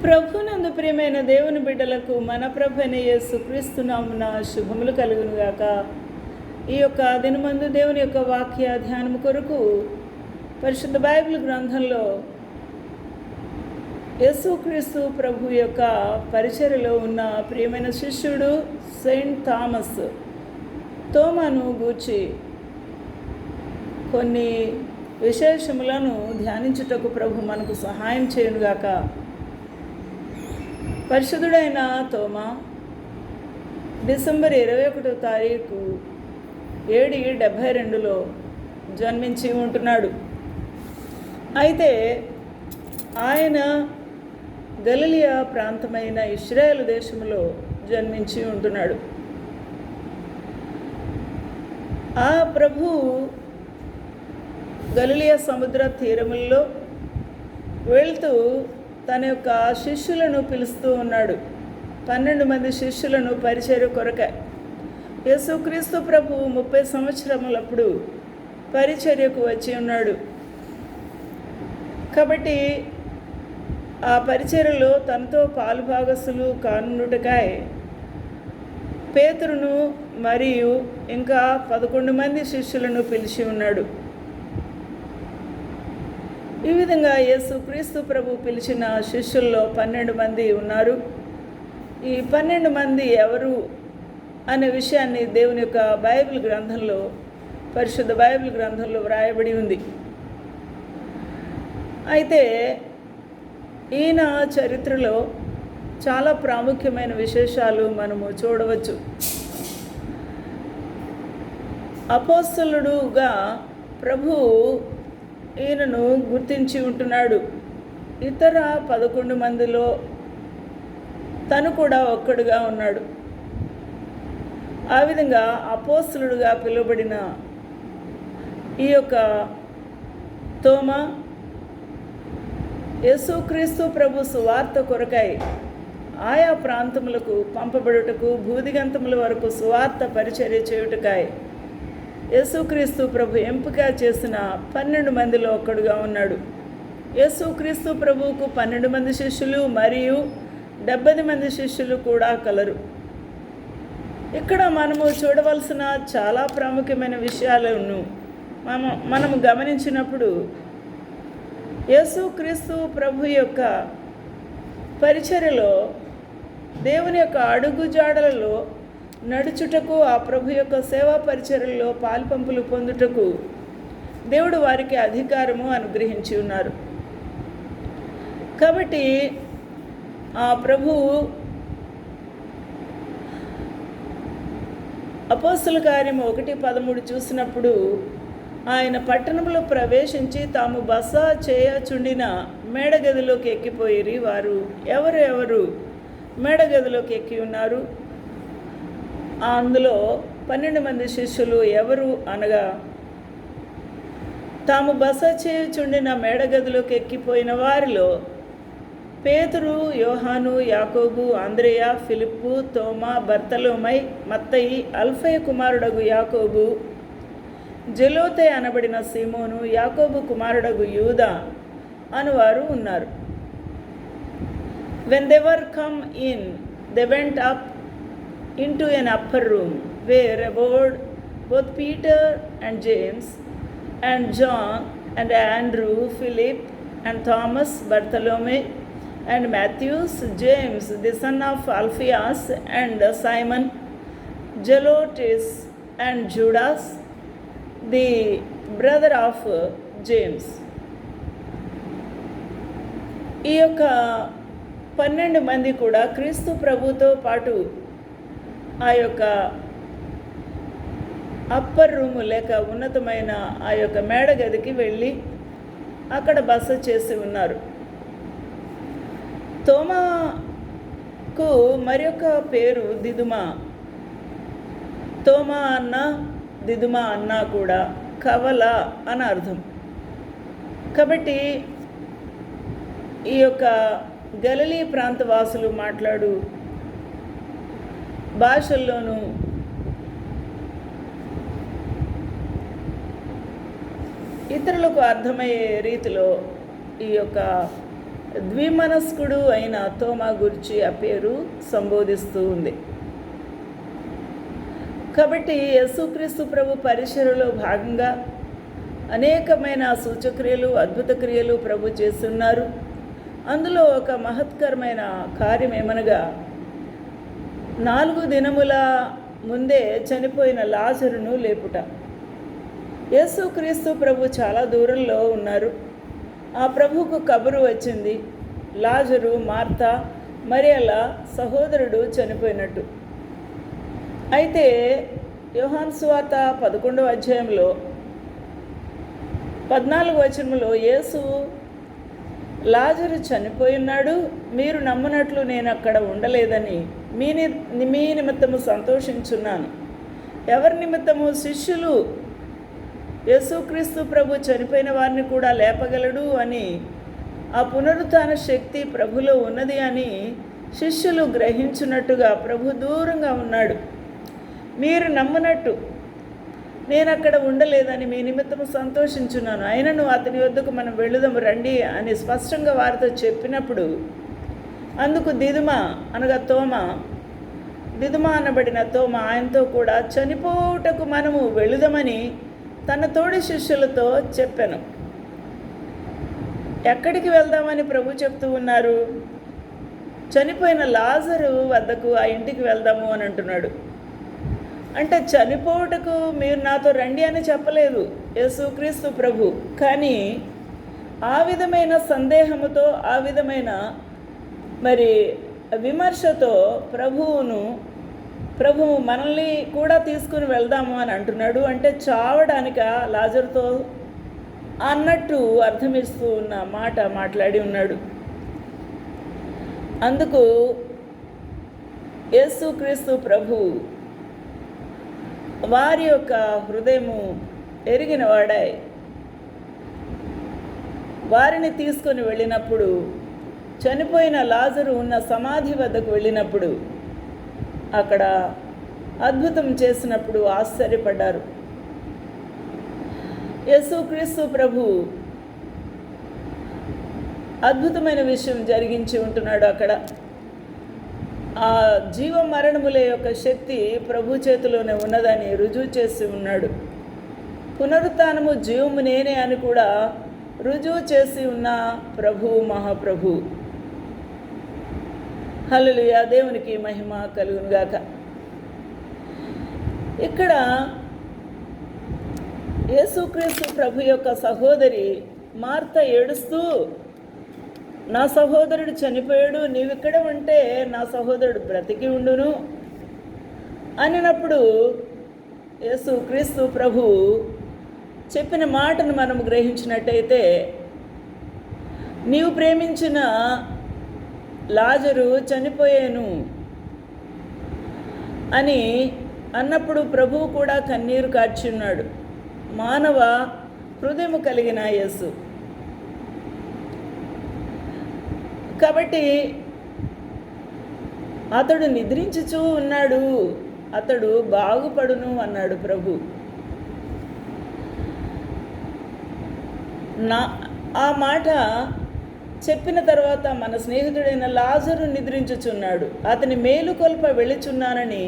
ప్రభునందు ప్రియమైన దేవుని బిడ్డలకు మన ప్రభువైన యేసుక్రీస్తు నామమున శుభములు కలుగునుగాక. ఈ యొక్క దినమందు దేవుని యొక్క వాక్య ధ్యానము కొరకు పరిశుద్ధ బైబిల్ గ్రంథంలో యేసుక్రీస్తు ప్రభు యొక్క పరిచర్యలో ఉన్న ప్రియమైన శిష్యుడు సెయింట్ థామస్ తోమాను గూర్చి కొన్ని విశేషములను ధ్యానించుటకు ప్రభు మనకు సహాయం చేయునుగాక. పరిశుద్ధుడైన తోమా డిసెంబర్ 21వ తారీఖు AD 72లో జన్మించి ఉంటున్నాడు. అయితే ఆయన గలిలియా ప్రాంతమైన ఇశ్రాయేలు దేశంలో జన్మించి ఉంటున్నాడు. ఆ ప్రభు గలిలియా సముద్ర తీరముల్లో వెళ్తూ తన యొక్క శిష్యులను పిలుస్తూ ఉన్నాడు. 12 మంది శిష్యులను పరిచర్య కొరకై. యేసుక్రీస్తు ప్రభు 30 సంవత్సరములప్పుడు పరిచర్యకు వచ్చి ఉన్నాడు. కాబట్టి ఆ పరిచర్యలో తనతో పాలుభాగస్తులు కానుటకై పేతురును మరియు ఇంకా 11 మంది శిష్యులను పిలిచి ఉన్నాడు. ఈ విధంగా యేసుక్రీస్తు ప్రభు పిలిచిన శిష్యుల్లో 12 మంది ఉన్నారు. ఈ 12 మంది ఎవరు అనే విషయాన్ని దేవుని యొక్క బైబిల్ గ్రంథంలో, పరిశుద్ధ బైబిల్ గ్రంథంలో వ్రాయబడి ఉంది. అయితే ఈయన చరిత్రలో చాలా ప్రాముఖ్యమైన విశేషాలు మనము చూడవచ్చు. అపోస్తలుడుగా ప్రభు ఈయనను గుర్తించి ఉంటున్నాడు. ఇతర 11 మందిలో తను కూడా ఒక్కడుగా ఉన్నాడు. ఆ విధంగా అపోస్తలుడుగా పిలువబడిన ఈ యొక్క తోమా యేసుక్రీస్తు ప్రభు సువార్త కొరకై ఆయా ప్రాంతములకు పంపబడుటకు, భూదిగంతముల వరకు సువార్త పరిచర్య చేయుటకై యేసుక్రీస్తు ప్రభు ఎంపిక చేసిన 12 మందిలో ఒక్కడుగా ఉన్నాడు. యేసుక్రీస్తు ప్రభువుకు 12 మంది శిష్యులు మరియు 70 మంది శిష్యులు కూడా కలరు. ఇక్కడ మనము చూడవలసిన చాలా ప్రాముఖ్యమైన విషయాలను మనము గమనించినప్పుడు, యేసుక్రీస్తు ప్రభు యొక్క పరిచర్యలో దేవుని యొక్క అడుగుజాడలలో నడుచుటకు, ఆ ప్రభు యొక్క సేవా పరిచర్యలో పాలుపంపులు పొందుటకు దేవుడు వారికి అధికారము అనుగ్రహించి ఉన్నారు. కాబట్టి ఆ ప్రభువు అపోస్తల కార్యము 1:13 చూసినప్పుడు, ఆయన పట్టణంలో ప్రవేశించి తాము బస చేయచుండిన మేడగదిలోకి ఎక్కిపోయిరి. వారు ఎవరు మేడగదిలోకి ఎక్కి ఉన్నారు. అందులో 12 మంది శిష్యులు ఎవరు అనగా, తాము బస చేయుచుండిన మేడగదిలోకి ఎక్కిపోయిన వారిలో పేతురు, యోహాను, యాకోబు, అంద్రెయ, ఫిలిప్పు, తోమా, బర్తలోమై, మత్తయి, అల్ఫయ కుమారుడగు యాకోబు, జెలోతే అనబడిన సీమోను, యాకోబు కుమారుడగు యూదా అనువారు ఉన్నారు. When they were come in, they went up into an upper room where abode both Peter and James and John and Andrew, Philip and Thomas, Bartholomew and Matthew, James the son of Alphaeus and Simon, Zelotes and Judas the brother of James. ఈ యొక్క 12 మంది కూడా క్రీస్తు ప్రభుతో పాటు ఆ యొక్క upper room లేక ఉన్నతమైన ఆ యొక్క మేడగదికి వెళ్ళి అక్కడ బస చేసి ఉన్నారు. తోమాకు మరొక పేరు దిదుమా. తోమా అన్న, దిదుమా అన్న కూడా కవల అని అర్థం. కాబట్టి ఈ యొక్క గలిలీ ప్రాంతవాసులు మాట్లాడు భాషల్లోనూ ఇతరులకు అర్థమయ్యే రీతిలో ఈ యొక్క ద్విమనస్కుడు అయిన తోమా గురించి ఆ పేరు సంబోధిస్తూ ఉంది. కాబట్టి యేసుక్రీస్తు ప్రభు పరిచర్యలో భాగంగా అనేకమైన సూచక్రియలు, అద్భుత క్రియలు ప్రభు చేస్తున్నారు. అందులో ఒక మహత్కరమైన కార్యం ఏమనగా 4 దినముల ముందే చనిపోయిన లాజరును లేపుట. యేసుక్రీస్తు ప్రభు చాలా దూరంలో ఉన్నారు. ఆ ప్రభువుకు కబురు వచ్చింది, లాజరు, మార్తా, మరియల సహోదరుడు చనిపోయినట్టు. అయితే యోహాను సువార్త 11వ అధ్యాయంలో 14వ వచనంలో యేసు, లాజరు చనిపోయినాడు, మీరు నమ్మునట్లు నేను అక్కడ ఉండలేదని మీ నిమిత్తము సంతోషించున్నాను. ఎవరి నిమిత్తము? శిష్యులు యేసుక్రీస్తు ప్రభు చనిపోయిన వారిని కూడా లేపగలడు అని, ఆ పునరుత్థాన శక్తి ప్రభులో ఉన్నది అని శిష్యులు గ్రహించినట్టుగా ప్రభు దూరంగా ఉన్నాడు. మీరు నమ్మనట్టు నేను అక్కడ ఉండలేదని మీ నిమిత్తము సంతోషించున్నాను, అయినను అతని వద్దకు మనం వెళుదాము రండి అని స్పష్టంగా వారితో చెప్పినప్పుడు, అందుకు దిదుమా అనగా తోమా, దిదుమా అనబడిన తోమా ఆయనతో కూడా చనిపోవుటకు మనము వెళుదామని తన తోడి శిష్యులతో చెప్పాను. ఎక్కడికి వెళ్దామని ప్రభు చెప్తూ ఉన్నారు? చనిపోయిన లాజరు వద్దకు, ఆ ఇంటికి వెళ్దాము అని అంటున్నాడు. అంటే చనిపోవుటకు మీరు నాతో రండి అని చెప్పలేదు యేసుక్రీస్తు ప్రభు. కానీ ఆ విధమైన సందేహముతో, ఆ విధమైన విమర్శతో ప్రభువు మనల్ని కూడా తీసుకుని వెళ్దాము అని అంటున్నాడు. అంటే చావడానిక లాజరుతో అన్నట్టు అర్థమిస్తూ ఉన్న మాట మాట్లాడి ఉన్నాడు. అందుకు యేసుక్రీస్తు ప్రభు వారి యొక్క హృదయము ఎరిగిన వాడై వారిని తీసుకొని వెళ్ళినప్పుడు, చనిపోయిన లాజరు ఉన్న సమాధి వద్దకు వెళ్ళినప్పుడు, అక్కడ అద్భుతం చేసినప్పుడు ఆశ్చర్యపడ్డారు. యేసుక్రీస్తు ప్రభు అద్భుతమైన విషయం జరిగించి ఉంటున్నాడు. అక్కడ ఆ జీవ మరణముల యొక్క శక్తి ప్రభు చేతిలోనే ఉన్నదని రుజువు చేసి ఉన్నాడు. పునరుత్థానము జీవము నేనే అని కూడా రుజువు చేసి ఉన్న ప్రభువు, మహాప్రభు. హల్లెలూయా, దేవునికి మహిమ కలుగునుగాక. ఇక్కడ యేసుక్రీస్తు ప్రభు యొక్క సహోదరి మార్త ఏడుస్తూ, నా సహోదరుడు చనిపోయాడు, నీవిక్కడ ఉంటే నా సహోదరుడు బ్రతికి ఉండును అనినప్పుడు యేసుక్రీస్తు ప్రభు చెప్పిన మాటను మనం గ్రహించినట్టయితే, నీవు ప్రేమించిన లాజరు చనిపోయాను అని అన్నప్పుడు ప్రభువు కూడా కన్నీరు కార్చున్నాడు. మానవ హృదయము కలిగిన యేసు. కాబట్టి అతడు నిద్రించుచూ ఉన్నాడు, అతడు బాగుపడును అన్నాడు ప్రభు. ఆ మాట చెప్పిన తర్వాత మన స్నేహితుడైన లాజరు నిద్రించుచున్నాడు, అతని మేలుకొల్ప వెళ్ళుచున్నానని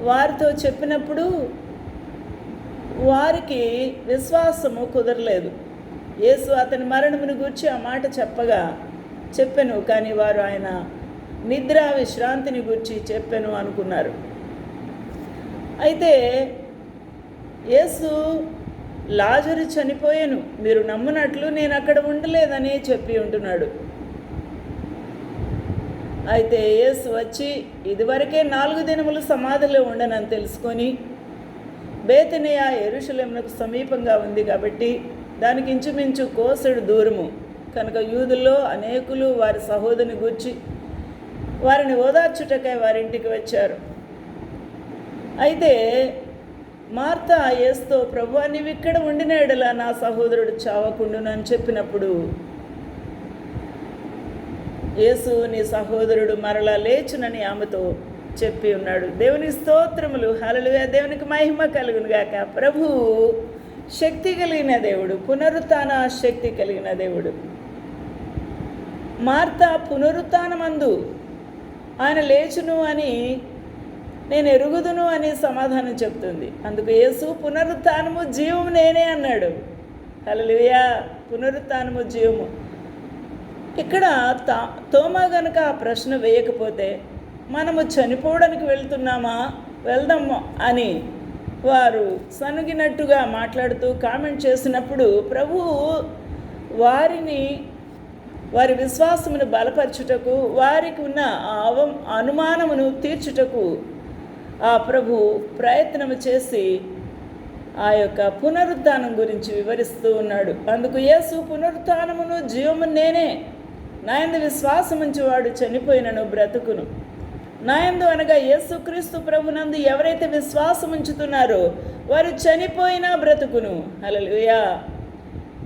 వారితో చెప్పినప్పుడు వారికి విశ్వాసము కుదరలేదు. యేసు అతని మరణమును గూర్చి ఆ మాట చెప్పెను, కానీ వారు ఆయన నిద్ర విశ్రాంతిని గూర్చి చెప్పెను అనుకున్నారు. అయితే యేసు లాజరు చనిపోయాను, మీరు నమ్మునట్లు నేను అక్కడ ఉండలేదని చెప్పి ఉంటున్నాడు. అయితే యేసు వచ్చి ఇదివరకే 4 దినములు సమాధిలో ఉండనని తెలుసుకొని, బేతనియా యెరూషలేమునకు సమీపంగా ఉంది కాబట్టి దానికి ఇంచుమించు కోసెడు దూరము కనుక యూదుల్లో అనేకులు వారి సహోదరుని గూర్చి వారిని ఓదార్చుటకై వారింటికి వచ్చారు. అయితే మార్తా యేసుతో, ప్రభువా నీవు ఇక్కడ ఉండిన ఎడల నా సహోదరుడు చావకుండును అని చెప్పినప్పుడు, యేసు నీ సహోదరుడు మరలా లేచునని ఆమెతో చెప్పి ఉన్నాడు. దేవునికి స్తోత్రములు, హల్లెలూయా, దేవునికి మహిమ కలుగునుగాక. ప్రభు శక్తి కలిగిన దేవుడు, పునరుత్థాన శక్తి కలిగిన దేవుడు. మార్త పునరుత్థానమందు ఆయన లేచును అని నేను ఎరుగుదును అని సమాధానం చెప్తుంది. అందుకు యేసు పునరుత్థానము జీవము నేనే అన్నాడు. హల్లెలూయా. పునరుత్థానము జీవము. ఇక్కడ తోమా గనుక ఆ ప్రశ్న వేయకపోతే మనము చనిపోవడానికి వెళ్దాము అని వారు సనుగినట్టుగా మాట్లాడుతూ కామెంట్ చేసినప్పుడు ప్రభువు వారి విశ్వాసమును బలపరచుటకు, వారికి ఉన్న అనుమానమును తీర్చుటకు ఆ ప్రభు ప్రయత్నము చేసి ఆ యొక్క పునరుత్థానం గురించి వివరిస్తూ ఉన్నాడు. అందుకు యేసు పునరుత్థానమును జీవము నేనే, నాయందు విశ్వాసముంచువాడు చనిపోయినను బ్రతుకును. నాయందు అనగా యేసుక్రీస్తు ప్రభునందు ఎవరైతే విశ్వాసం ఉంచుతున్నారో వారు చనిపోయినా బ్రతుకును. హల్లెలూయా.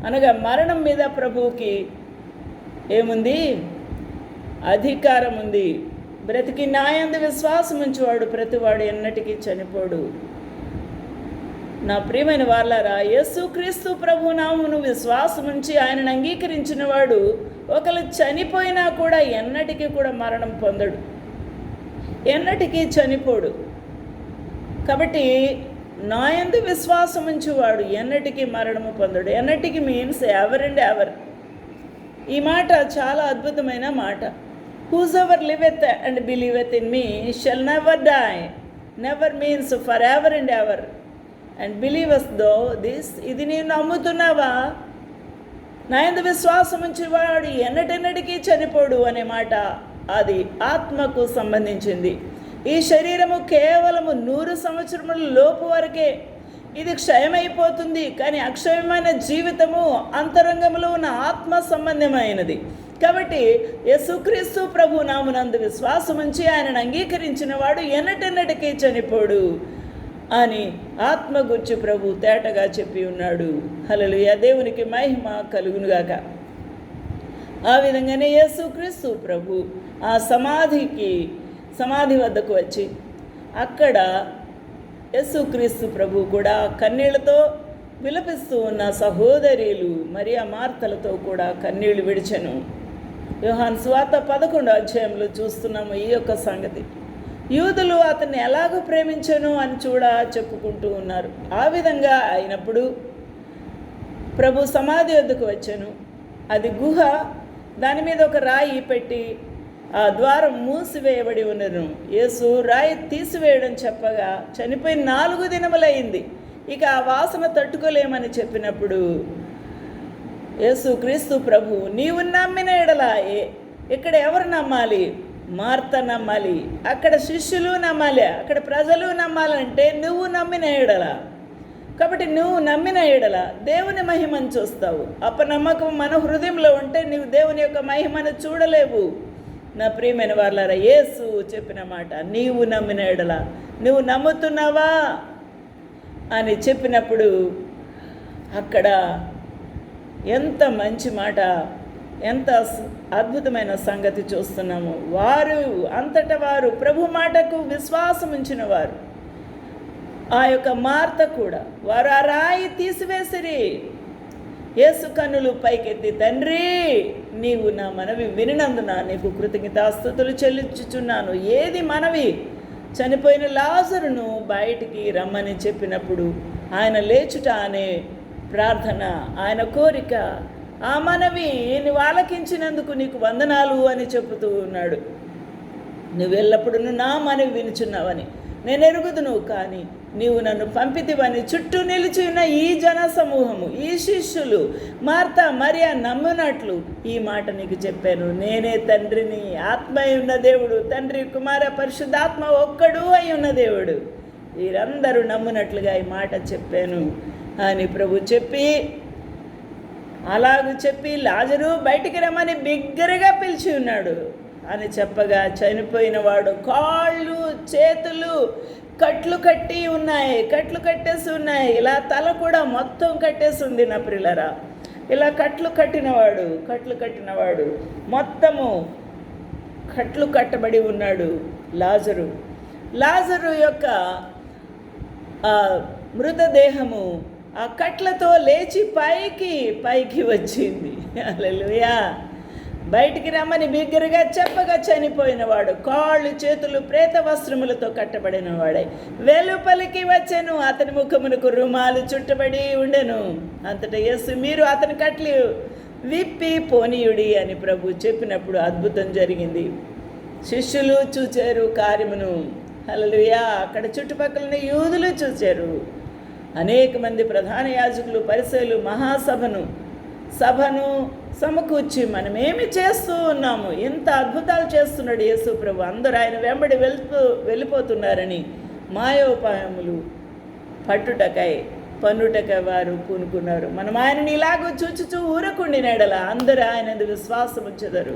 అనగా మరణం మీద ప్రభువుకి ఏముంది? అధికారం ఉంది. బ్రతికి నాయందు విశ్వాసం ఉంచువాడు ప్రతివాడు ఎన్నటికీ చనిపోడు. నా ప్రియమైన వాళ్ళారా, యేసుక్రీస్తు ప్రభు నామమును విశ్వాసం ఉంచి ఆయనను అంగీకరించిన వాడు ఒకరు చనిపోయినా కూడా ఎన్నటికీ కూడా మరణం పొందడు, ఎన్నటికీ చనిపోడు. కాబట్టి నాయందు విశ్వాసం ఉంచువాడు ఎన్నటికీ మరణము పొందడు. ఎన్నటికీ మీన్స్ ఎవర్ అండ్ ఎవర్. ఈ మాట చాలా అద్భుతమైన మాట. Whosoever liveth and believeth in me shall never die. Never means forever and ever. And believes thou this. ఇది నీవు నమ్ముతున్నావా? నా యందు విశ్వాసం ఉంచేవాడు ఎన్నటెన్నటికీ చనిపోడు అనే మాట అది ఆత్మకు సంబంధించింది. ఈ శరీరము కేవలము 100 సంవత్సరముల లోపు వరకే ఇది క్షయమైపోతుంది. కానీ అక్షయమైన జీవితము అంతరంగంలో ఉన్న ఆత్మ సంబంధమైనది. కాబట్టి యేసుక్రీస్తు ప్రభు నామమునందు విశ్వాసం ఉంచి ఆయనను అంగీకరించిన వాడు ఎన్నటెన్నటికీ చనిపోడు అని ఆత్మ గురించి ప్రభు తేటగా చెప్పి ఉన్నాడు. హల్లెలూయా. దేవునికి మహిమ కలుగునుగాక. ఆ విధంగానే యేసుక్రీస్తు ప్రభు ఆ సమాధి వద్దకు వచ్చి అక్కడ యేసుక్రీస్తు ప్రభు కూడా కన్నీళ్లతో విలపిస్తూ ఉన్న సహోదరీలు మరియా మార్తలతో కూడా కన్నీళ్లు విడిచెను. యోహాను సువార్త 11వ అధ్యాయంలో చూస్తున్నాము ఈ యొక్క సంగతి. యూదులు అతన్ని ఎలాగో ప్రేమించను అని చెప్పుకుంటూ ఉన్నారు. ఆ విధంగా అయినప్పుడు ప్రభు సమాధి వద్దకు వచ్చాను. అది గుహ, దాని మీద ఒక రాయి పెట్టి ఆ ద్వారం మూసివేయబడి ఉన్నను. యేసు రాయి తీసివేయడం చెప్పగా చనిపోయి 4 దినములైంది. ఇక ఆ వాసన తట్టుకోలేమని చెప్పినప్పుడు యేసుక్రీస్తు ప్రభు నీవు నమ్మిన ఎడల ఇక్కడ ఎవరు నమ్మాలి? మార్త నమ్మాలి, అక్కడ శిష్యులు నమ్మాలి, అక్కడ ప్రజలు నమ్మాలంటే నువ్వు నమ్మిన ఎడల. కాబట్టి నువ్వు నమ్మిన ఎడల దేవుని మహిమను చూస్తావు. అపనమ్మకం మన హృదయంలో ఉంటే నువ్వు దేవుని యొక్క మహిమను చూడలేవు. నా ప్రియమైన వాళ్ళారా, యేసు చెప్పిన మాట నీవు నమ్మిన ఎడల, నువ్వు నమ్ముతున్నావా అని చెప్పినప్పుడు అక్కడ ఎంత మంచి మాట, ఎంత అద్భుతమైన సంగతి చూస్తున్నాము. వారు అంతటా వారు ప్రభు మాటకు విశ్వాసం ఉంచిన వారు. ఆ యొక్క మార్త కూడా వారు ఆ రాయి తీసివేసిరి. యేసు కన్నులు పైకెత్తి తండ్రి నీవు నా మనవి వినినందున నీకు కృతజ్ఞతాస్తుతులు చెల్లించుచున్నాను. ఏది మనవి? చనిపోయిన లాజరును బయటికి రమ్మని చెప్పినప్పుడు ఆయన లేచుట అనే ప్రార్థన, ఆయన కోరిక, ఆ మనవి నువ్వు ఆలకించినందుకు నీకు వందనాలు అని చెబుతూ ఉన్నాడు. నువ్వు ఎల్లప్పుడూ నా మనవి వినుచున్నావని నేను ఎరుగుదును, కానీ నీవు నన్ను పంపితివని చుట్టూ నిలిచి ఉన్న ఈ జన సమూహము, ఈ శిష్యులు మార్త మరియా నమ్మునట్లు ఈ మాట నీకు చెప్పాను. నేనే తండ్రిని, ఆత్మ అయి ఉన్న దేవుడు, తండ్రి కుమార పరిశుద్ధాత్మ ఒక్కడు అయి ఉన్న దేవుడు, వీరందరూ నమ్మునట్లుగా ఈ మాట చెప్పాను అని ప్రభు చెప్పి, అలాగూ చెప్పి లాజరు బయటికి రమ్మని బిగ్గరగా పిలిచి ఉన్నాడు అని చెప్పగా చనిపోయిన వాడు కాళ్ళు చేతులు కట్లు కట్టేసి ఉన్నాయి. ఇలా తల కూడా మొత్తం కట్టేసి ఉంది. నా ప్రియులరా, ఇలా కట్లు కట్టినవాడు మొత్తము కట్లు కట్టబడి ఉన్నాడు లాజరు యొక్క మృతదేహము ఆ కట్లతో లేచి పైకి వచ్చింది. హల్లెలూయా. బయటికి రమ్మని బిగ్గరగా చెప్పగా చనిపోయినవాడు కాళ్ళు చేతులు ప్రేత వస్త్రములతో కట్టబడిన వాడై వెలుపలికి వచ్చెను. అతని ముఖమునకు రుమాలు చుట్టబడి ఉండెను. అంతటా యేసు, మీరు అతని కట్లు విప్పి పోనీయుడి అని ప్రభు చెప్పినప్పుడు అద్భుతం జరిగింది. శిష్యులు చూచారు కార్యమును. హల్లెలూయా. అక్కడ చుట్టుపక్కల యూదులు చూచారు. అనేక మంది ప్రధాన యాజకులు, పరిసయ్యులు సభను సమకూర్చి మనమేమి చేస్తూ ఉన్నాము, ఇంత అద్భుతాలు చేస్తున్నాడు యేసు ప్రభు, అందరూ ఆయన వెంబడి వెళ్ళిపోతున్నారని మాయోపాయములు పన్నుటకై వారు పూనుకున్నారు. మనం ఆయనని ఇలాగూ చూచుచూ ఊరకుండినడలా అందరూ ఆయన విశ్వాసం ఉంచెదరు.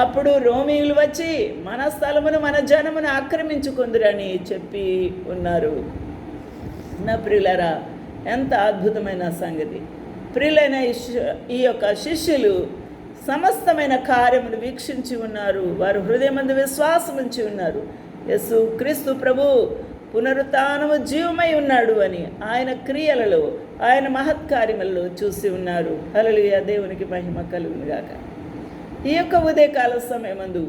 అప్పుడు రోమీయులు వచ్చి మన స్థలమును మన జనమును ఆక్రమించుకుందురని చెప్పి ఉన్నారు. నా ప్రియులారా, ఎంత అద్భుతమైన సంగతి! ప్రియులైన ఈ యొక్క శిష్యులు సమస్తమైన కార్యమును వీక్షించి ఉన్నారు. వారు హృదయమందు విశ్వాసం ఉంచి ఉన్నారు. యేసు క్రీస్తు ప్రభు పునరుత్థానము జీవమై ఉన్నాడు అని ఆయన క్రియలలో, ఆయన మహత్కార్యములలో చూసి ఉన్నారు. హల్లెలూయా. దేవునికి మహిమ కలుగును గాక. ఈ యొక్క ఉదయకాల సమయమందు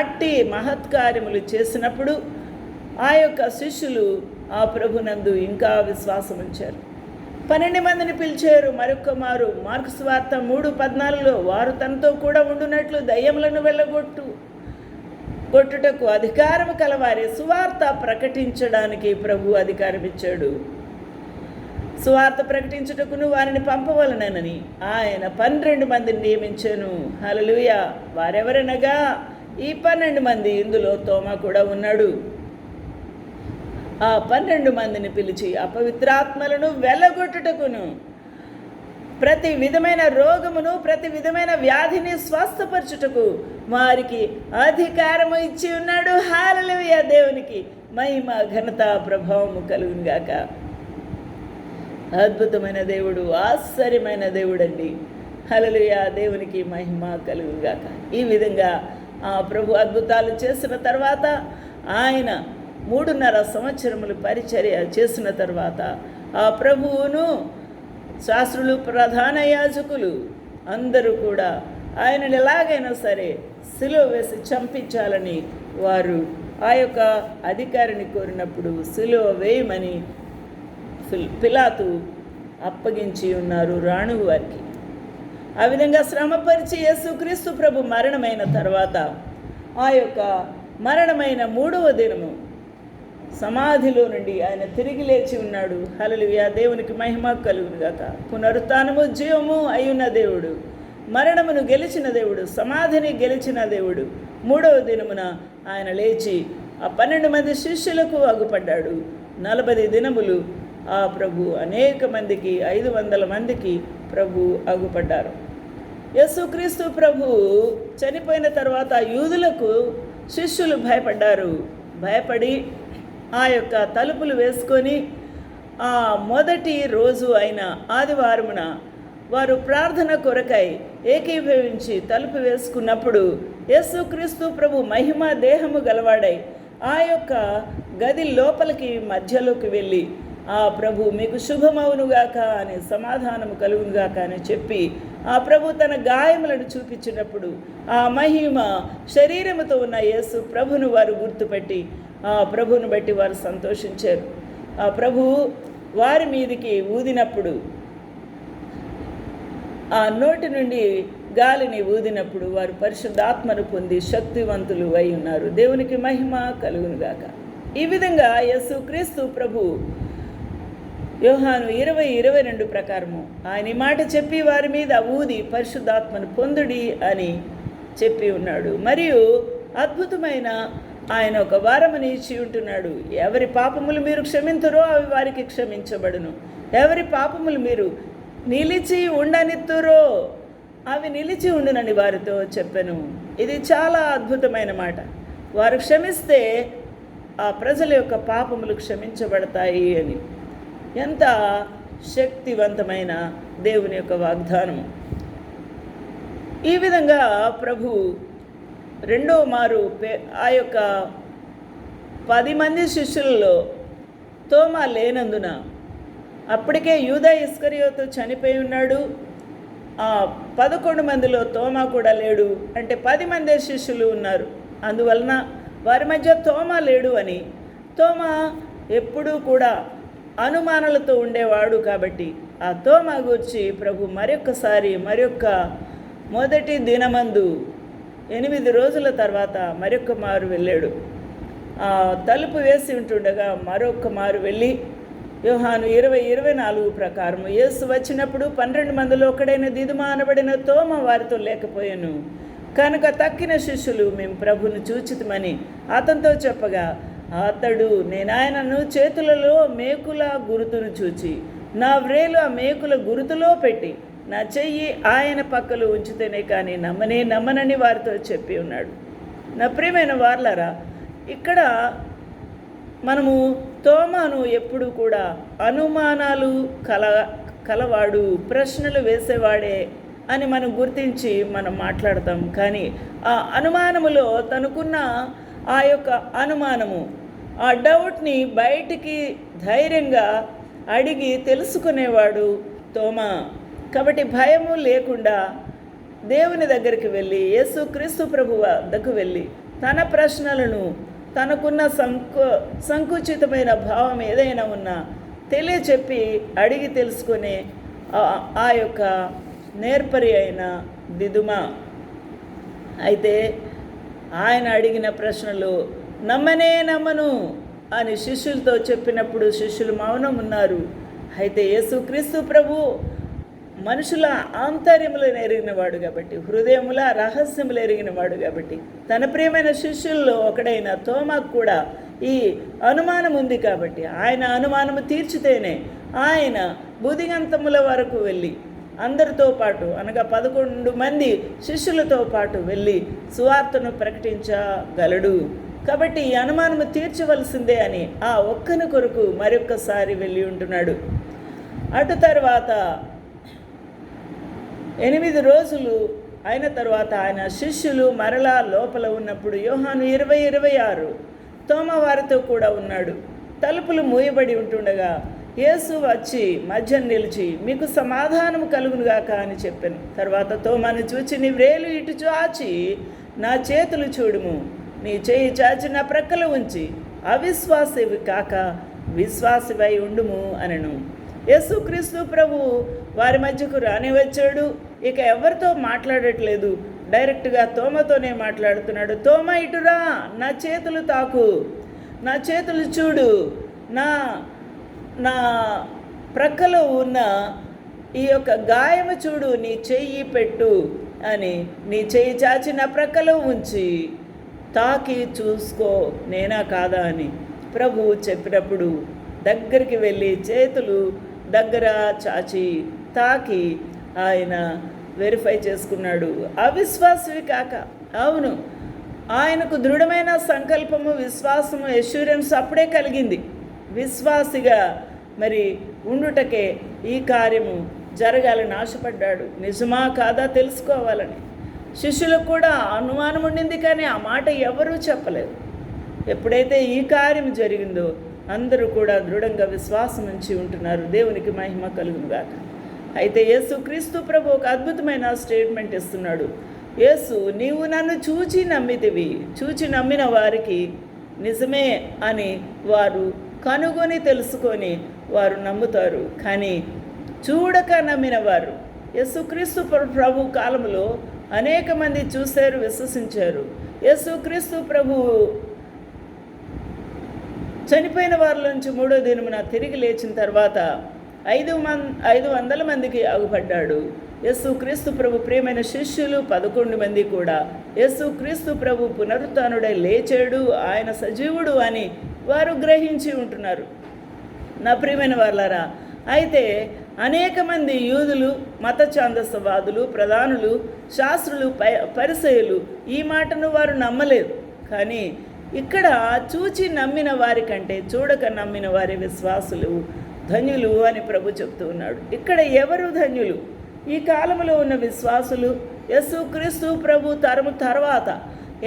అట్టి మహత్కార్యములు చేసినప్పుడు ఆ యొక్క శిష్యులు ఆ ప్రభునందు ఇంకా విశ్వాసం ఉంచారు. 12 మందిని పిలిచారు. మరొక మారు మార్కు సువార్త 3:14 వారు తనతో కూడా ఉండునట్లు దయ్యములను వెళ్ళగొట్టుటకు అధికారము కలవారే సువార్త ప్రకటించడానికి ప్రభు అధికారం ఇచ్చాడు. సువార్త ప్రకటించుటకును వారిని పంపవలనని ఆయన 12 మందిని నియమించాను. హల్లెలూయా. వారెవరనగా ఈ 12 మంది, ఇందులో తోమా కూడా ఉన్నాడు. ఆ 12 మందిని పిలిచి అపవిత్రాత్మలను వెళ్ళగొట్టుటకును, ప్రతి విధమైన రోగమును, ప్రతి విధమైన వ్యాధిని స్వస్థపరచుటకు వారికి అధికారము ఇచ్చి ఉన్నాడు. హల్లెలూయా. దేవునికి మహిమ ఘనత ప్రభావము కలుగును గాక. అద్భుతమైన దేవుడు, ఆశ్చర్యమైన దేవుడండి. హల్లెలూయా. దేవునికి మహిమ కలుగును గాక. ఈ విధంగా ఆ ప్రభు అద్భుతాలు చేసిన తర్వాత ఆయన 3.5 సంవత్సరములు పరిచర్య చేసిన తర్వాత ఆ ప్రభువును శాస్త్రులు, ప్రధాన యాజకులు అందరూ కూడా ఆయనను ఎలాగైనా సరే సిలువ వేసి చంపించాలని వారు ఆ యొక్క అధికారిని కోరినప్పుడు సిలువ వేయమని పిలాతు అప్పగించి ఉన్నారు రాణువు వారికి. ఆ విధంగా శ్రమపరిచి యేసుక్రీస్తు ప్రభు మరణమైన తర్వాత ఆ యొక్క మరణమైన 3వ దినము సమాధిలో నుండి ఆయన తిరిగి లేచి ఉన్నాడు. హల్లెలూయా. దేవునికి మహిమ కలుగును గాక. పునరుత్థానము జీవము అయ్యున్న దేవుడు, మరణమును గెలిచిన దేవుడు, సమాధిని గెలిచిన దేవుడు 3వ దినమున ఆయన లేచి ఆ 12 మంది శిష్యులకు అగుపడ్డాడు. 40 దినములు ఆ ప్రభు అనేక మందికి, 500 మందికి ప్రభు అగుపడ్డారు. యేసుక్రీస్తు ప్రభు చనిపోయిన తర్వాత యూదులకు శిష్యులు భయపడి ఆ యొక్క తలుపులు వేసుకొని ఆ మొదటి రోజు అయిన ఆదివారమున వారు ప్రార్థన కొరకై ఏకీభవించి తలుపు వేసుకున్నప్పుడు యేసుక్రీస్తు ప్రభు మహిమ దేహము గలవాడై ఆ యొక్క గది లోపలికి మధ్యలోకి వెళ్ళి ఆ ప్రభు మీకు శుభమవునుగాక అని, సమాధానము కలుగునుగాక అని చెప్పి ఆ ప్రభు తన గాయములను చూపించినప్పుడు ఆ మహిమ శరీరముతో ఉన్న యేసు ప్రభును వారు గుర్తుపెట్టి ఆ ప్రభువును బట్టి వారు సంతోషించారు. ఆ ప్రభువు వారి మీదికి ఊదినప్పుడు, ఆ నోటి నుండి గాలిని ఊదినప్పుడు వారు పరిశుద్ధాత్మను పొంది శక్తివంతులు అయి ఉన్నారు. దేవునికి మహిమ కలుగునుగాక. ఈ విధంగా యేసుక్రీస్తు ప్రభు యోహాను 20:22 ప్రకారము ఆయన ఈ మాట చెప్పి వారి మీద ఊది పరిశుద్ధాత్మను పొందుడి అని చెప్పి ఉన్నాడు. మరియు అద్భుతమైన ఆయన ఒక వారముని ఇచ్చి ఉంటున్నాడు. ఎవరి పాపములు మీరు క్షమింతురో అవి వారికి క్షమించబడును, ఎవరి పాపములు మీరు నిలిచి ఉండనిత్తురో అవి నిలిచి ఉండునని వారితో చెప్పెను. ఇది చాలా అద్భుతమైన మాట. వారు క్షమిస్తే ఆ ప్రజల యొక్క పాపములు క్షమించబడతాయి అని. ఎంత శక్తివంతమైన దేవుని యొక్క వాగ్దానం. ఈ విధంగా ప్రభు రెండో మారు ఆ యొక్క 10 మంది శిష్యులలో తోమా లేనందున, అప్పటికే యూదా ఇస్కరియోతు చనిపోయి ఉన్నాడు, ఆ 11 మందిలో తోమా కూడా లేడు, అంటే 10 మందే శిష్యులు ఉన్నారు. అందువలన వారి మధ్య తోమా లేడు అని, తోమా ఎప్పుడూ కూడా అనుమానాలతో ఉండేవాడు కాబట్టి ఆ తోమా గురించి ప్రభు మరొక్క మొదటి దినమందు 8 రోజుల తర్వాత మరొక్క మారు వెళ్ళాడు. తలుపు వేసి ఉంటుండగా మరొక మారు వెళ్ళి యోహాను 20:24 ప్రకారం యేసు వచ్చినప్పుడు 12 మందిలో ఒకడైన దిదుమా అనబడిన తోమ వారితో లేకపోయాను కనుక తక్కిన శిష్యులు మేము ప్రభును చూచితమని అతనితో చెప్పగా, అతడు నేను ఆయనను చేతులలో మేకుల గురుతును చూచి నా వ్రేలు ఆ మేకుల గురుతులో పెట్టి నా చెయ్యి ఆయన పక్కలో ఉంచితేనే కానీ నమ్మనని వారితో చెప్పి ఉన్నాడు. నా ప్రియమైన వార్లారా, ఇక్కడ మనము తోమాను ఎప్పుడు కూడా అనుమానాలు కలవాడు, ప్రశ్నలు వేసేవాడే అని మనం గుర్తించి మనం మాట్లాడతాం. కానీ ఆ అనుమానములో తనకున్న ఆ యొక్క అనుమానము, ఆ డౌట్ని బయటికి ధైర్యంగా అడిగి తెలుసుకునేవాడు తోమా. కాబట్టి భయము లేకుండా దేవుని దగ్గరికి వెళ్ళి యేసుక్రీస్తు ప్రభు వద్దకు వెళ్ళి తన ప్రశ్నలను, తనకున్న సంకుచితమైన భావం ఏదైనా ఉన్నా తెలియచెప్పి అడిగి తెలుసుకునే ఆ యొక్క నేర్పరి అయిన దిదుమా. అయితే ఆయన అడిగిన ప్రశ్నలు నమ్మను అని శిష్యులతో చెప్పినప్పుడు శిష్యులు మౌనం ఉన్నారు. అయితే యేసుక్రీస్తు ప్రభు మనుషుల ఆంతర్యములను ఎరిగినవాడు కాబట్టి, హృదయముల రహస్యములు ఎరిగినవాడు కాబట్టి, తన ప్రియమైన శిష్యుల్లో ఒకడైన తోమాకు కూడా ఈ అనుమానం ఉంది కాబట్టి ఆయన అనుమానము తీర్చితేనే ఆయన బుదిగంతముల వరకు వెళ్ళి అందరితో పాటు, అనగా 11 మంది శిష్యులతో పాటు వెళ్ళి సువార్తను ప్రకటించగలడు. కాబట్టి ఈ అనుమానము తీర్చవలసిందే అని ఆ ఒక్కని కొరకు మరొక్కసారి వెళ్ళి ఉంటున్నాడు. అటు తర్వాత 8 రోజులు అయిన తర్వాత ఆయన శిష్యులు మరలా లోపల ఉన్నప్పుడు యోహాను 20:26 తోమ వారితో కూడా ఉన్నాడు. తలుపులు మూయబడి ఉంటుండగా యేసు వచ్చి మధ్య నిలిచి మీకు సమాధానం కలుగునుగాక అని చెప్పాను. తర్వాత తోమాను చూచి నీ వ్రేలు ఇటు చాచి నా చేతులు చూడుము, నీ చేయి చాచి నా ప్రక్కలు ఉంచి అవిశ్వాసివి కాక విశ్వాసివై ఉండుము అనను. యేసుక్రీస్తు ప్రభు వారి మధ్యకు రాని వచ్చాడు. ఇక ఎవరితో మాట్లాడట్లేదు, డైరెక్ట్గా తోమతోనే మాట్లాడుతున్నాడు. తోమ ఇటురా, నా చేతులు తాకు, నా చేతులు చూడు, నా ప్రక్కలో ఉన్న ఈ యొక్క గాయము చూడు, నీ చెయ్యి పెట్టు అని, నీ చెయ్యి చాచి నా ప్రక్కలో ఉంచి తాకి చూసుకో నేనా కాదా అని ప్రభువు చెప్పినప్పుడు దగ్గరికి వెళ్ళి చేతులు దగ్గర చాచి తాకి ఆయన వెరిఫై చేసుకున్నాడు. అవిశ్వాసివి కాక, అవును, ఆయనకు దృఢమైన సంకల్పము, విశ్వాసము, ఎష్యూరెన్స్ అప్పుడే కలిగింది. విశ్వాసిగా మరి ఉండుటకే ఈ కార్యము జరగాలని ఆశపడ్డాడు. నిజమా కాదా తెలుసుకోవాలని. శిష్యులకు కూడా అనుమానం ఉండింది, కానీ ఆ మాట ఎవరూ చెప్పలేదు. ఎప్పుడైతే ఈ కార్యం జరిగిందో అందరూ కూడా దృఢంగా విశ్వాసం ఉంచి ఉంటున్నారు. దేవునికి మహిమ కలుగునుగాక. అయితే యేసుక్రీస్తు ప్రభు ఒక అద్భుతమైన స్టేట్మెంట్ ఇస్తున్నాడు. యేసు, నీవు నన్ను చూచి నమ్మితివి, చూచి నమ్మిన వారికి నిజమే అని వారు కనుగొని తెలుసుకొని వారు నమ్ముతారు. కానీ చూడక నమ్మిన వారు, యేసుక్రీస్తు ప్రభు కాలంలో అనేక మంది చూశారు, విశ్వసించారు. యేసుక్రీస్తు ప్రభు చనిపోయిన వారిలోంచి 3వ దినమున తిరిగి లేచిన తర్వాత 500 మందికి అగుపడ్డాడు. యేసుక్రీస్తు ప్రభు ప్రియమైన శిష్యులు 11 మంది కూడా యేసుక్రీస్తు ప్రభు పునరుత్థానుడై లేచాడు, ఆయన సజీవుడు అని వారు గ్రహించి ఉంటున్నారు. నా ప్రియమైన వారలారా, అయితే అనేక మంది యూదులు, మత ఛాందసవాదులు, ప్రధానులు, శాస్త్రులు, పరిసయ్యులు ఈ మాటను వారు నమ్మలేదు. కానీ ఇక్కడ చూచి నమ్మిన వారి కంటే చూడక నమ్మిన వారి విశ్వాసులు ధన్యులు అని ప్రభు చెప్తూ ఉన్నాడు. ఇక్కడ ఎవరు ధన్యులు? ఈ కాలంలో ఉన్న విశ్వాసులు. యేసుక్రీస్తు ప్రభు తరము తర్వాత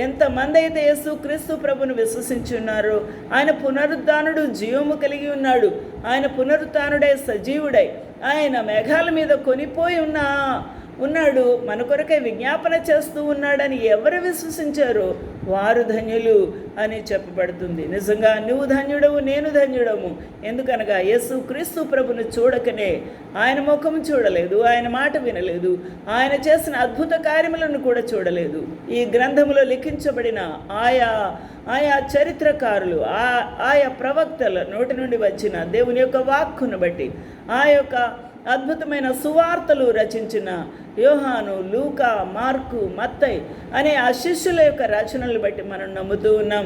ఎంతమంది అయితే యేసుక్రీస్తు ప్రభును విశ్వసించి ఉన్నారో, ఆయన పునరుద్ధానుడు, జీవము కలిగి ఉన్నాడు, ఆయన పునరుత్థానుడై సజీవుడై ఆయన మేఘాల మీద కొనిపోయి ఉన్న ఉన్నాడు, మన కొరకే విజ్ఞాపన చేస్తూ ఉన్నాడని ఎవరు విశ్వసించారో వారు ధన్యులు అని చెప్పబడుతుంది. నిజంగా నువ్వు ధన్యుడవు, నేను ధన్యుడము. ఎందుకనగా యేసు క్రీస్తు ప్రభును చూడకనే, ఆయన ముఖము చూడలేదు, ఆయన మాట వినలేదు, ఆయన చేసిన అద్భుత కార్యములను కూడా చూడలేదు. ఈ గ్రంథములో లిఖించబడిన ఆయా చరిత్రకారులు, ఆయా ప్రవక్తల నోటి నుండి వచ్చిన దేవుని యొక్క వాక్కును బట్టి, ఆ యొక్క అద్భుతమైన సువార్తలు రచించిన యోహాను, లూకా, మార్కు, మత్తయి అనే ఆ శిష్యుల యొక్క రచనలు బట్టి మనం నమ్ముతూ ఉన్నాం.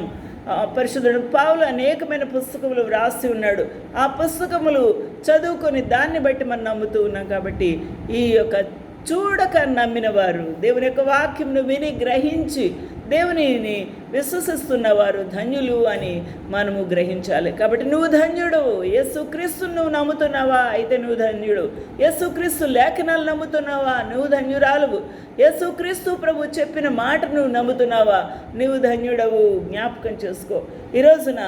పరిశుద్ధుడు పౌలు అనేకమైన పుస్తకములు వ్రాసి ఉన్నాడు. ఆ పుస్తకములు చదువుకొని దాన్ని బట్టి మనం నమ్ముతూ ఉన్నాం. కాబట్టి ఈ యొక్క చూడక నమ్మిన వారు, దేవుని యొక్క వాక్యంను విని గ్రహించి దేవునిని విశ్వసిస్తున్నవారు ధన్యులు అని మనము గ్రహించాలి. కాబట్టి నువ్వు ధన్యుడు. యేసుక్రీస్తును నువ్వు నమ్ముతున్నావా? అయితే నువ్వు ధన్యుడు. యేసుక్రీస్తు లేఖనాలు నమ్ముతున్నావా? నువ్వు ధన్యురాలువు. యేసుక్రీస్తు ప్రభు చెప్పిన మాట నువ్వు నమ్ముతున్నావా? నువ్వు ధన్యుడవు. జ్ఞాపకం చేసుకో. ఈ రోజున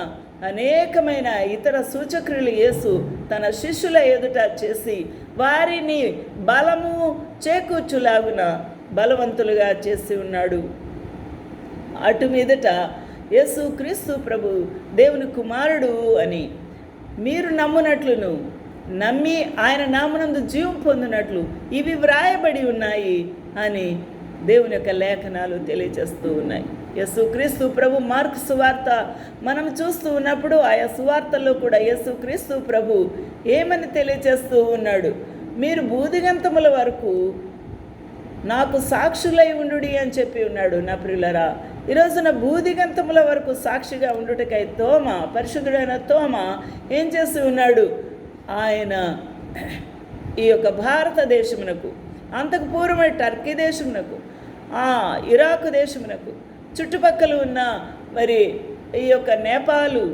అనేకమైన ఇతర సూచక్రియలు యేసు తన శిష్యుల ఎదుట చేసి వారిని బలము చేకూర్చులాగున బలవంతులుగా చేసి ఉన్నాడు. అటు మీదట యేసు క్రీస్తు ప్రభు దేవుని కుమారుడు అని మీరు నమ్మునట్లును, నమ్మి ఆయన నామనందు జీవం పొందినట్లు ఇవి వ్రాయబడి ఉన్నాయి అని దేవుని యొక్క లేఖనాలు తెలియజేస్తూ ఉన్నాయి. యేసుక్రీస్తు ప్రభు మార్కు సువార్త మనం చూస్తూ ఉన్నప్పుడు ఆయా సువార్తల్లో కూడా యేసుక్రీస్తు ప్రభు ఏమని తెలియజేస్తూ ఉన్నాడు? మీరు బూదిగంతముల వరకు నాకు సాక్షులై ఉండుడి అని చెప్పి ఉన్నాడు. నా ప్రియులరా, ఈరోజున బూదిగంతముల వరకు సాక్షిగా ఉండుటకై తోమ, పరిశుద్ధుడైన తోమ ఏం చేసి ఉన్నాడు? ఆయన ఈ యొక్క భారతదేశమునకు, అంతకు పూర్వమే టర్కీ దేశమునకు, ఇరాకు దేశమునకు, చుట్టుపక్కల ఉన్న మరి ఈ యొక్క నేపాలు,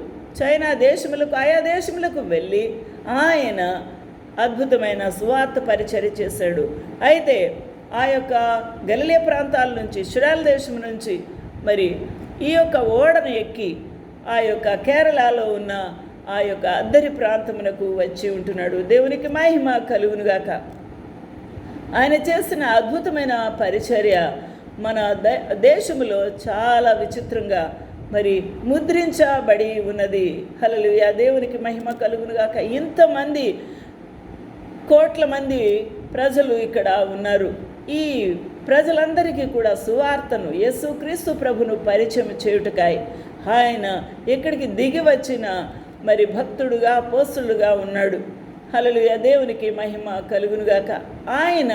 చైనా దేశములకు, ఆయా దేశములకు వెళ్ళి ఆయన అద్భుతమైన సువార్త పరిచర్య చేశాడు. అయితే ఆ యొక్క గలిలే ప్రాంతాల నుంచి, ఇశ్రాయేలు దేశం నుంచి మరి ఈ యొక్క ఓడను ఎక్కి ఆ యొక్క కేరళలో ఉన్న ఆ యొక్క అద్దరి ప్రాంతమునకు వచ్చి ఉంటున్నాడు. దేవునికి మహిమ కలుగునుగాక. ఆయన చేసిన అద్భుతమైన పరిచర్య మన దేశంలో చాలా విచిత్రంగా మరి ముద్రించబడి ఉన్నది. హల్లెలూయా, దేవునికి మహిమ కలుగునుగాక. ఇంతమంది కోట్ల మంది ప్రజలు ఇక్కడ ఉన్నారు. ఈ ప్రజలందరికీ కూడా సువార్తను, యేసుక్రీస్తు ప్రభును పరిచయం చేయుటకాయ ఆయన ఇక్కడికి దిగి వచ్చిన మరి భక్తుడుగా, అపోస్తలుడుగా ఉన్నాడు. హల్లెలూయా, దేవునికి మహిమ కలుగునుగాక. ఆయన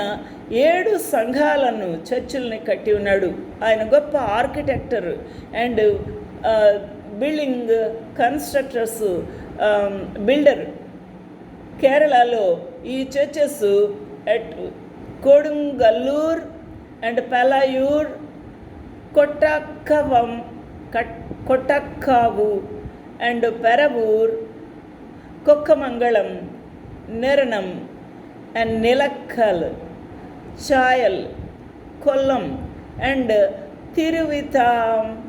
7 సంఘాలను, చర్చిల్ని కట్టి ఉన్నాడు. ఆయన గొప్ప architect and building constructors, builder. కేరళలో ఈ churches at Kodungallur and Palayur, Kottakkavu and Paravur, Kokkamangalam, Niranam and Nilakkal, Chayal, Kollam and Thiruvithamcode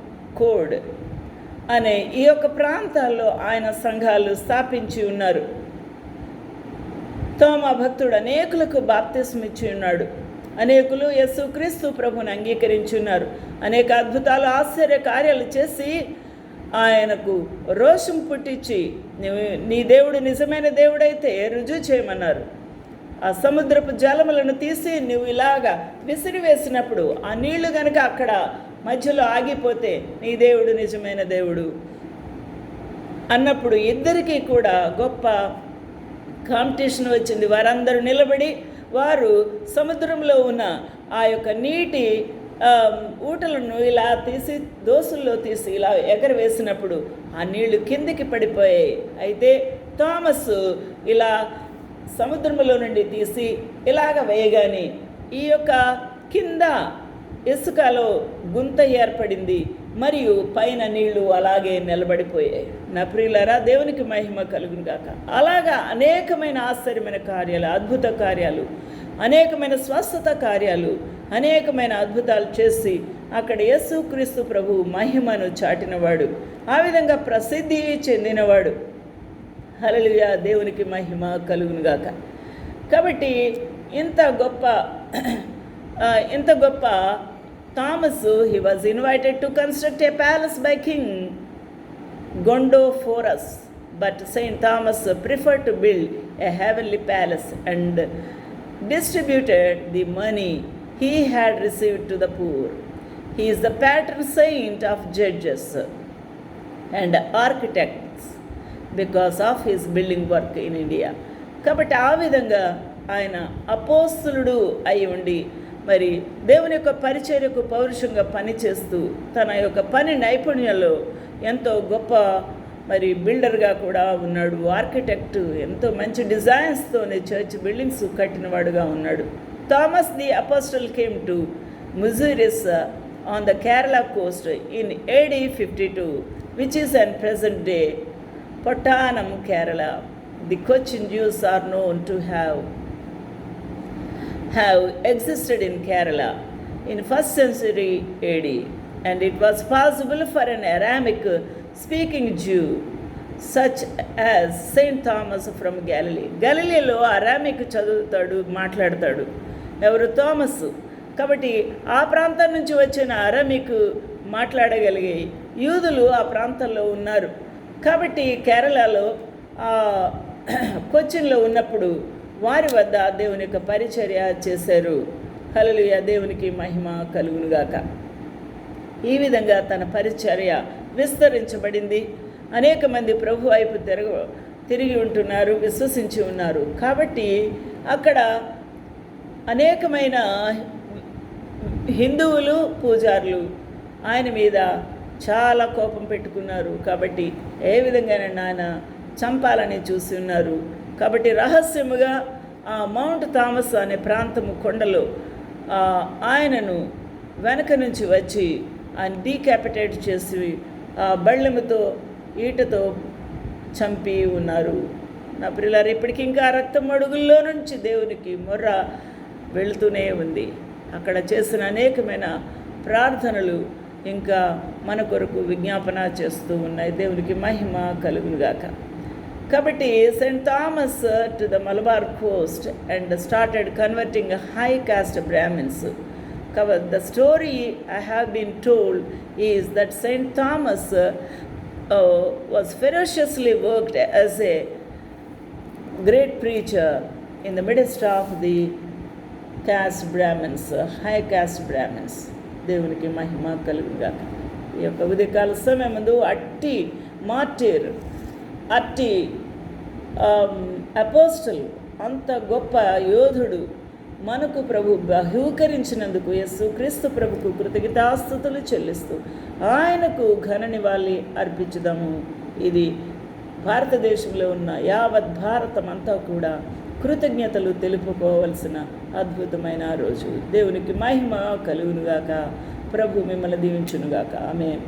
అనే ఈ యొక్క ప్రాంతాల్లో ఆయన సంఘాలు స్థాపించి ఉన్నారు. తోమా భక్తుడు అనేకులకు బాప్తిస్మం ఇచ్చి ఉన్నాడు. అనేకులు యేసుక్రీస్తు ప్రభుని అంగీకరించి ఉన్నారు. అనేక అద్భుతాలు, ఆశ్చర్య కార్యాలు చేసి ఆయనకు రోషం పుట్టించి నీ దేవుడు నిజమైన దేవుడైతే రుజువు చేయమన్నారు. ఆ సముద్రపు జలములను తీసి నువ్వు ఇలాగా విసిరివేసినప్పుడు ఆ నీళ్లు కనుక అక్కడ మధ్యలో ఆగిపోతే నీ దేవుడు నిజమైన దేవుడు అన్నప్పుడు ఇద్దరికీ కూడా గొప్ప కాంపిటీషన్ వచ్చింది. వారందరూ నిలబడి వారు సముద్రంలో ఉన్న ఆ యొక్క నీటి ఊటలను ఇలా తీసి, దోసుల్లో తీసి ఇలా ఎగరవేసినప్పుడు ఆ నీళ్లు కిందికి పడిపోయాయి. అయితే థామస్ ఇలా సముద్రంలో నుండి తీసి ఇలాగ వేయగానే ఈ యొక్క కింద ఇసుకలో గుంత ఏర్పడింది మరియు పైన నీళ్లు అలాగే నిలబడిపోయాయి. నా ప్రియులారా, దేవునికి మహిమ కలుగును గాక. అలాగా అనేకమైన ఆశ్చర్యమైన కార్యాలు, అద్భుత కార్యాలు, అనేకమైన స్వస్థత కార్యాలు, అనేకమైన అద్భుతాలు చేసి అక్కడ యేసుక్రీస్తు ప్రభు మహిమను చాటినవాడు, ఆ విధంగా ప్రసిద్ధి చెందినవాడు. హల్లెలూయా, దేవునికి మహిమ కలుగును గాక. కాబట్టి ఇంత గొప్ప ఇంత గొప్ప Thomas, he was invited to construct a palace by King Gondophorus, but Saint Thomas preferred to build a heavenly palace and distributed the money he had received to the poor. He is the patron saint of judges and architects because of his building work in India. కాబట్టి ఆ విధంగా ఆయన అపోస్తలుడు అయి ఉండి మరి దేవుని యొక్క పరిచర్యకు పౌరుషంగా పనిచేస్తూ తన యొక్క పని నైపుణ్యంలో ఎంతో గొప్ప మరి బిల్డర్గా కూడా ఉన్నాడు. ఆర్కిటెక్ట్, ఎంతో మంచి డిజైన్స్తోనే చర్చ్ బిల్డింగ్స్ కట్టినవాడుగా ఉన్నాడు. Thomas the apostle came to Muziris on the Kerala coast in AD 52, which is in present day Pattanam, Kerala. The Cochin Jews are known to have existed in Kerala in 1st century AD, and it was possible for an Aramaic speaking Jew such as Saint Thomas from Galilee. గలిలీలో Aramaic చదువుతాడు, మాట్లాడతాడు. ఎవరు? Thomas. కాబట్టి ఆ ప్రాంతం నుంచి వచ్చిన Aramaic మాట్లాడగలిగే యూదులు ఆ ప్రాంతంలో ఉన్నారు. కాబట్టి కేరళలో కొచ్చిన్లో ఉన్నప్పుడు వారి వద్ద దేవుని యొక్క పరిచర్య చేశారు. హల్లెలూయా, దేవునికి మహిమ కలుగునుగాక. ఈ విధంగా తన పరిచర్య విస్తరించబడింది. అనేక మంది ప్రభు వైపు తిరిగి ఉంటున్నారు, విశ్వసించి ఉన్నారు. కాబట్టి అక్కడ అనేకమైన హిందువులు పూజారులు ఆయన మీద చాలా కోపం పెట్టుకున్నారు. కాబట్టి ఏ విధంగానైనా ఆయన చంపాలని చూసి ఉన్నారు. కాబట్టి రహస్యముగా ఆ మౌంట్ థామస్ అనే ప్రాంతము కొండలో ఆయనను వెనక నుంచి వచ్చి ఆయన డీకాపిటేట్ చేసి బళ్ళెముతో ఈటతో చంపి ఉన్నారు. నా ప్రియులారా, ఇప్పటికి ఇంకా రక్తం అడుగుల్లో నుంచి దేవునికి మొర్ర వెళుతూనే ఉంది. అక్కడ చేసిన అనేకమైన ప్రార్థనలు ఇంకా మన కొరకు విజ్ఞాపన చేస్తూ ఉన్నాయి. దేవునికి మహిమ కలుగునుగాక. కాబట్టి Saint Thomas to the Malabar Coast and started converting high cost Brahmins. The story I have been told is that Saint Thomas was ferociously worked as a great preacher in the midst of the caste Brahmins, high caste Brahmins. దేవునికి మహిమ కలుగుగాక. ఈ యొక్క ఉదయకాల సమయం ముందు అట్టి martyr, అట్టి apostle, అంత గొప్ప యోధుడు మనకు ప్రభు బహూకరించినందుకు యేసు క్రీస్తు ప్రభుకు కృతజ్ఞతాస్తుతులు చెల్లిస్తూ ఆయనకు ఘన నివాళి అర్పించుదాము. ఇది భారతదేశంలో ఉన్న యావత్ భారతం అంతా కూడా కృతజ్ఞతలు తెలుపుకోవలసిన అద్భుతమైన రోజు. దేవునికి మహిమ కలుగునుగాక. ప్రభు మిమ్మల్ని దీవించునుగాక. ఆమేన్.